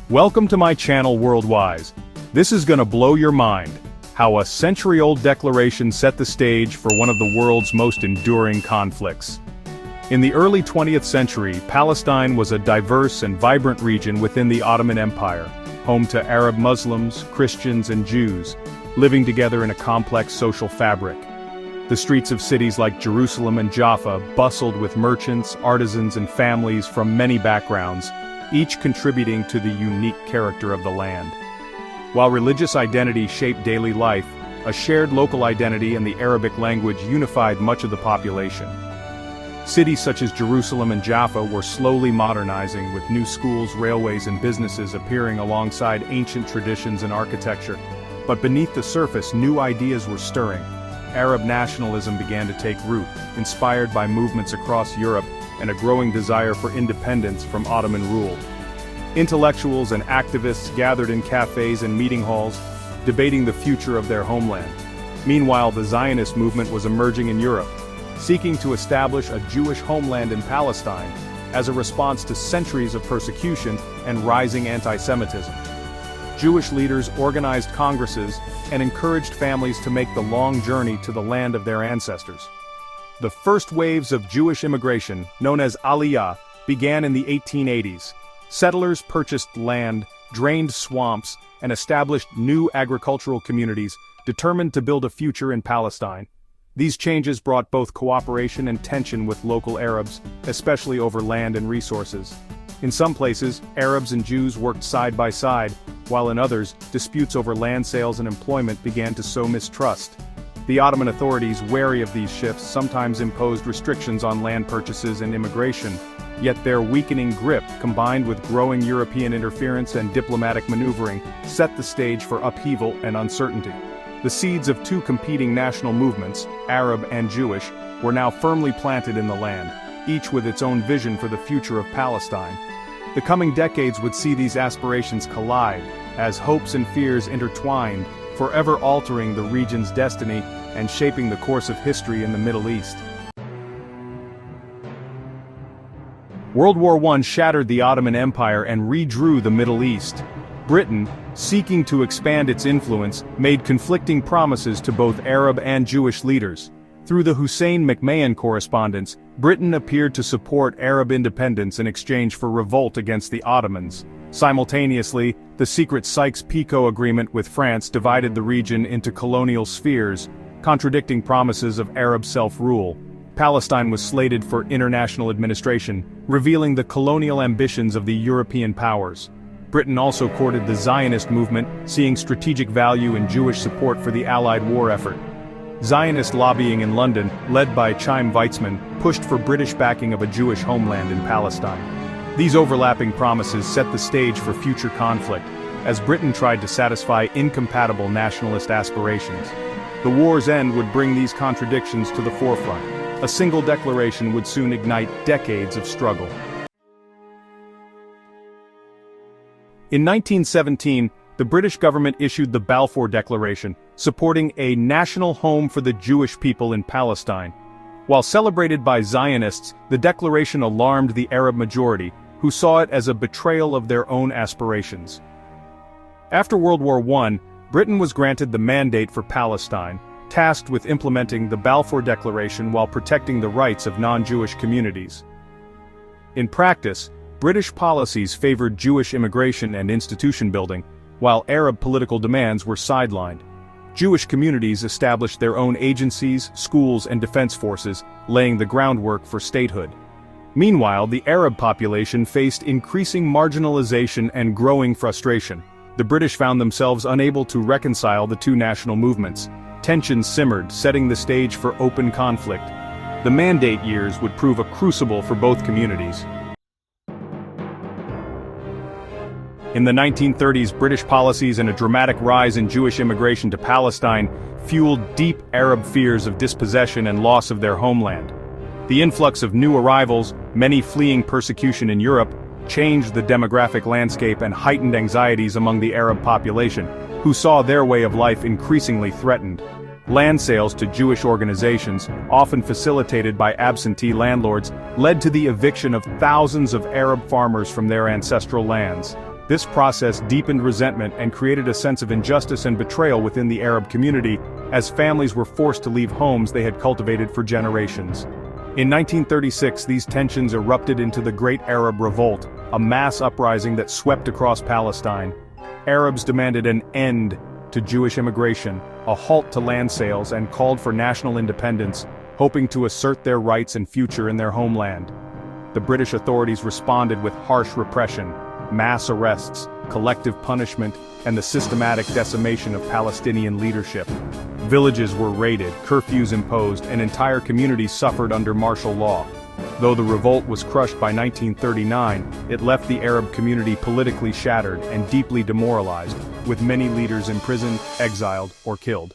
Welcome to my channel Worldwise. This is gonna blow your mind. How a century-old declaration set the stage for one of the world's most enduring conflicts. In the early 20th century, Palestine was a diverse and vibrant region within the Ottoman Empire, home to Arab Muslims, Christians, and Jews, living together in a complex social fabric. The streets of cities like Jerusalem and Jaffa bustled with merchants, artisans, and families from many backgrounds, each contributing to the unique character of the land. While religious identity shaped daily life, a shared local identity and the Arabic language unified much of the population. Cities such as Jerusalem and Jaffa were slowly modernizing, with new schools, railways, and businesses appearing alongside ancient traditions and architecture. But beneath the surface, new ideas were stirring. Arab nationalism began to take root, inspired by movements across Europe and a growing desire for independence from Ottoman rule. Intellectuals and activists gathered in cafes and meeting halls, debating the future of their homeland. Meanwhile, the Zionist movement was emerging in Europe, seeking to establish a Jewish homeland in Palestine, as a response to centuries of persecution and rising anti-Semitism. Jewish leaders organized congresses and encouraged families to make the long journey to the land of their ancestors. The first waves of Jewish immigration, known as Aliyah, began in the 1880s. Settlers purchased land, drained swamps, and established new agricultural communities, determined to build a future in Palestine. These changes brought both cooperation and tension with local Arabs, especially over land and resources. In some places, Arabs and Jews worked side by side, while in others, disputes over land sales and employment began to sow mistrust. The Ottoman authorities, wary of these shifts, sometimes imposed restrictions on land purchases and immigration, yet their weakening grip, combined with growing European interference and diplomatic maneuvering, set the stage for upheaval and uncertainty. The seeds of two competing national movements, Arab and Jewish, were now firmly planted in the land, each with its own vision for the future of Palestine. The coming decades would see these aspirations collide, as hopes and fears intertwined, forever altering the region's destiny and shaping the course of history in the Middle East. World War I shattered the Ottoman Empire and redrew the Middle East. Britain, seeking to expand its influence, made conflicting promises to both Arab and Jewish leaders. Through the Hussein-McMahon correspondence, Britain appeared to support Arab independence in exchange for revolt against the Ottomans. Simultaneously, the secret Sykes-Picot Agreement with France divided the region into colonial spheres, contradicting promises of Arab self-rule. Palestine was slated for international administration, revealing the colonial ambitions of the European powers. Britain also courted the Zionist movement, seeing strategic value in Jewish support for the Allied war effort. Zionist lobbying in London, led by Chaim Weizmann, pushed for British backing of a Jewish homeland in Palestine. These overlapping promises set the stage for future conflict, as Britain tried to satisfy incompatible nationalist aspirations. The war's end would bring these contradictions to the forefront. A single declaration would soon ignite decades of struggle. In 1917, the British government issued the Balfour Declaration, supporting a national home for the Jewish people in Palestine. While celebrated by Zionists, the declaration alarmed the Arab majority, who saw it as a betrayal of their own aspirations. After World War I, Britain was granted the Mandate for Palestine, tasked with implementing the Balfour Declaration while protecting the rights of non-Jewish communities. In practice, British policies favored Jewish immigration and institution building, while Arab political demands were sidelined. Jewish communities established their own agencies, schools, and defense forces, laying the groundwork for statehood. Meanwhile, the Arab population faced increasing marginalization and growing frustration. The British found themselves unable to reconcile the two national movements. Tensions simmered, setting the stage for open conflict. The Mandate years would prove a crucible for both communities. In the 1930s, British policies and a dramatic rise in Jewish immigration to Palestine fueled deep Arab fears of dispossession and loss of their homeland. The influx of new arrivals, many fleeing persecution in Europe, changed the demographic landscape and heightened anxieties among the Arab population, who saw their way of life increasingly threatened. Land sales to Jewish organizations, often facilitated by absentee landlords, led to the eviction of thousands of Arab farmers from their ancestral lands. This process deepened resentment and created a sense of injustice and betrayal within the Arab community, as families were forced to leave homes they had cultivated for generations. In 1936, these tensions erupted into the Great Arab Revolt, a mass uprising that swept across Palestine. Arabs demanded an end to Jewish immigration, a halt to land sales, and called for national independence, hoping to assert their rights and future in their homeland. The British authorities responded with harsh repression, mass arrests, collective punishment, and the systematic decimation of Palestinian leadership. Villages were raided, curfews imposed, and entire communities suffered under martial law. Though the revolt was crushed by 1939, it left the Arab community politically shattered and deeply demoralized, with many leaders imprisoned, exiled, or killed.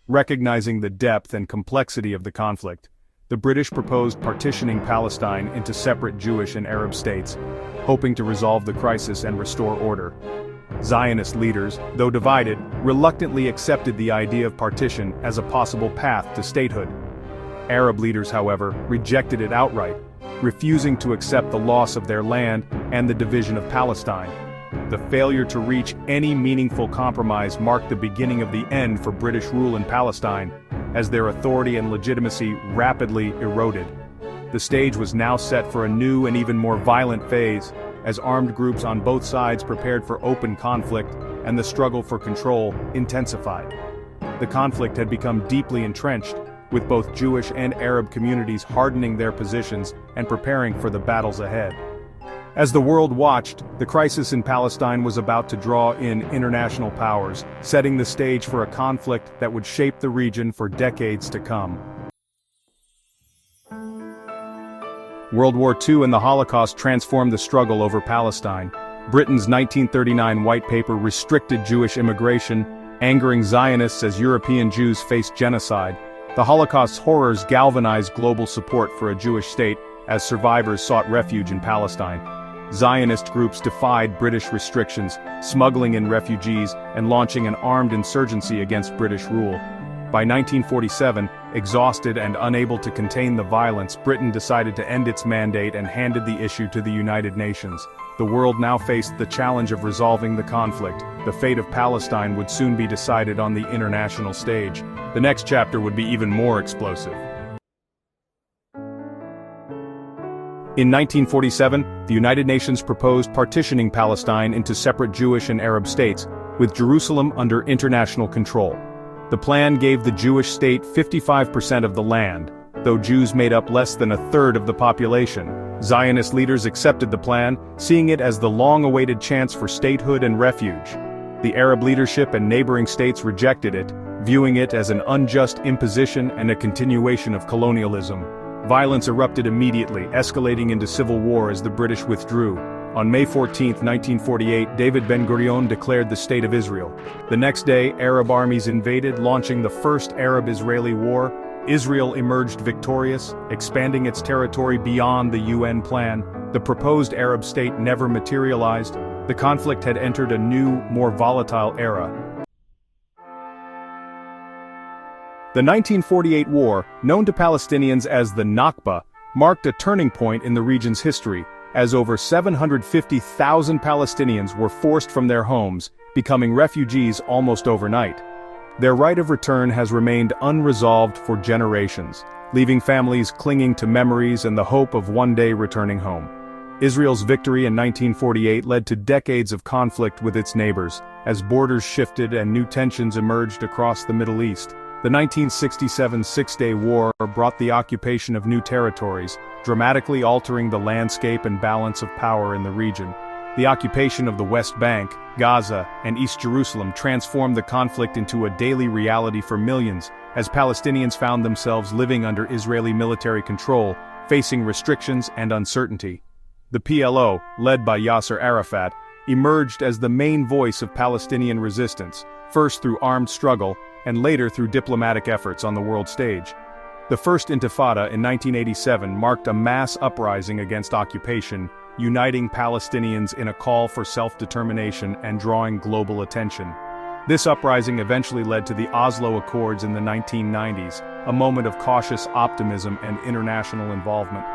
Recognizing the depth and complexity of the conflict, the British proposed partitioning Palestine into separate Jewish and Arab states, hoping to resolve the crisis and restore order. Zionist leaders, though divided, reluctantly accepted the idea of partition as a possible path to statehood. Arab leaders, however, rejected it outright, refusing to accept the loss of their land and the division of Palestine. The failure to reach any meaningful compromise marked the beginning of the end for British rule in Palestine, as their authority and legitimacy rapidly eroded. The stage was now set for a new and even more violent phase, as armed groups on both sides prepared for open conflict, and the struggle for control intensified. The conflict had become deeply entrenched, with both Jewish and Arab communities hardening their positions and preparing for the battles ahead. As the world watched, the crisis in Palestine was about to draw in international powers, setting the stage for a conflict that would shape the region for decades to come. World War II and the Holocaust transformed the struggle over Palestine. Britain's 1939 White Paper restricted Jewish immigration, angering Zionists as European Jews faced genocide. The Holocaust's horrors galvanized global support for a Jewish state, as survivors sought refuge in Palestine. Zionist groups defied British restrictions, smuggling in refugees and launching an armed insurgency against British rule. By 1947, exhausted and unable to contain the violence, Britain decided to end its mandate and handed the issue to the United Nations. The world now faced the challenge of resolving the conflict. The fate of Palestine would soon be decided on the international stage. The next chapter would be even more explosive. In 1947, the United Nations proposed partitioning Palestine into separate Jewish and Arab states, with Jerusalem under international control. The plan gave the Jewish state 55% of the land, though Jews made up less than a third of the population. Zionist leaders accepted the plan, seeing it as the long-awaited chance for statehood and refuge. The Arab leadership and neighboring states rejected it, viewing it as an unjust imposition and a continuation of colonialism. Violence erupted immediately, escalating into civil war as the British withdrew. On May 14, 1948, David Ben-Gurion declared the State of Israel. The next day, Arab armies invaded, launching the First Arab-Israeli War. Israel emerged victorious, expanding its territory beyond the UN plan. The proposed Arab state never materialized. The conflict had entered a new, more volatile era. The 1948 war, known to Palestinians as the Nakba, marked a turning point in the region's history, as over 750,000 Palestinians were forced from their homes, becoming refugees almost overnight. Their right of return has remained unresolved for generations, leaving families clinging to memories and the hope of one day returning home. Israel's victory in 1948 led to decades of conflict with its neighbors, as borders shifted and new tensions emerged across the Middle East. The 1967 Six-Day War brought the occupation of new territories, dramatically altering the landscape and balance of power in the region. The occupation of the West Bank, Gaza, and East Jerusalem transformed the conflict into a daily reality for millions, as Palestinians found themselves living under Israeli military control, facing restrictions and uncertainty. The PLO, led by Yasser Arafat, emerged as the main voice of Palestinian resistance, first through armed struggle, and later through diplomatic efforts on the world stage. The First Intifada in 1987 marked a mass uprising against occupation, uniting Palestinians in a call for self-determination and drawing global attention. This uprising eventually led to the Oslo Accords in the 1990s, a moment of cautious optimism and international involvement.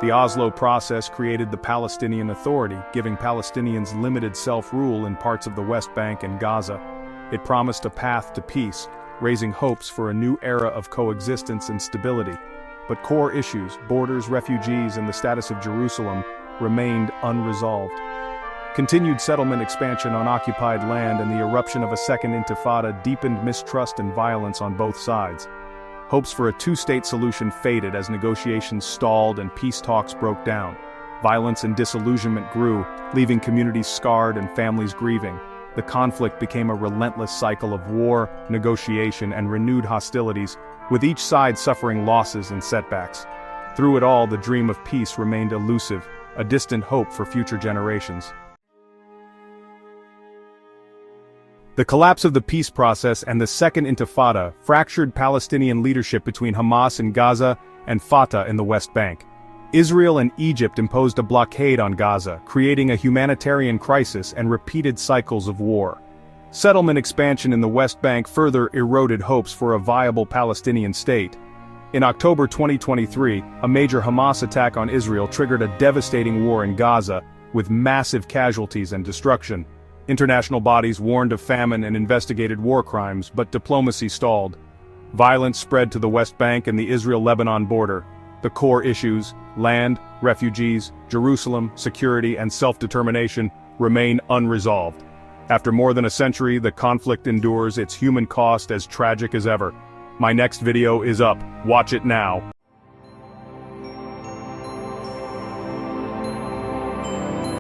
The Oslo process created the Palestinian Authority, giving Palestinians limited self-rule in parts of the West Bank and Gaza. It promised a path to peace, raising hopes for a new era of coexistence and stability. But core issues, borders, refugees, and the status of Jerusalem, remained unresolved. Continued settlement expansion on occupied land and the eruption of a second intifada deepened mistrust and violence on both sides. Hopes for a two-state solution faded as negotiations stalled and peace talks broke down. Violence and disillusionment grew, leaving communities scarred and families grieving. The conflict became a relentless cycle of war, negotiation, and renewed hostilities, with each side suffering losses and setbacks. Through it all, the dream of peace remained elusive, a distant hope for future generations. The collapse of the peace process and the Second Intifada fractured Palestinian leadership between Hamas in Gaza and Fatah in the West Bank. Israel and Egypt imposed a blockade on Gaza, creating a humanitarian crisis and repeated cycles of war. Settlement expansion in the West Bank further eroded hopes for a viable Palestinian state. In October 2023, a major Hamas attack on Israel triggered a devastating war in Gaza, with massive casualties and destruction. International bodies warned of famine and investigated war crimes, but diplomacy stalled. Violence spread to the West Bank and the Israel-Lebanon border. The core issues, land, refugees, Jerusalem, security, and self-determination, remain unresolved. After more than a century, the conflict endures its human cost as tragic as ever. My next video is up. Watch it now.